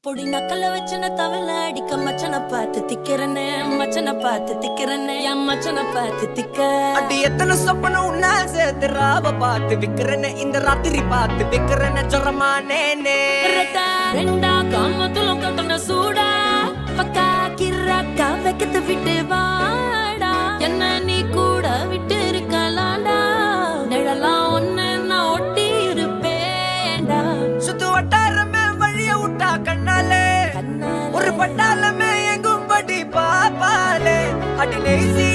பொடி நக்கல வச்சன தவள அடிக்க மச்சனை பார்த்து திக்கிறனே மச்சனை பார்த்து திக்கிறனே என் மச்சனை பார்த்து திக்க அடி எத்தனை சொப்பன உன்னா சேர்த்து ராவ பார்த்து விக்கிறனே இந்த ராத்திரி பார்த்து விக்கிறனே ஜொரமானே ரெண்டா காமத்துலம் கட்டண சூடா பக்கா கிராக்கா வைக்கத்து விட்டு வாடா என்ன நீ கூட விட்டு இருக்கலாடா நிழலாம் ஒன்னு நான் ஒட்டி இருப்பேன்டா சுத்து வட்டாரமே வழிய விட்டா கண்ணாலே ஒரு பட்டாளமே எங்கும் படி பாப்பாலே அடி நெய்சி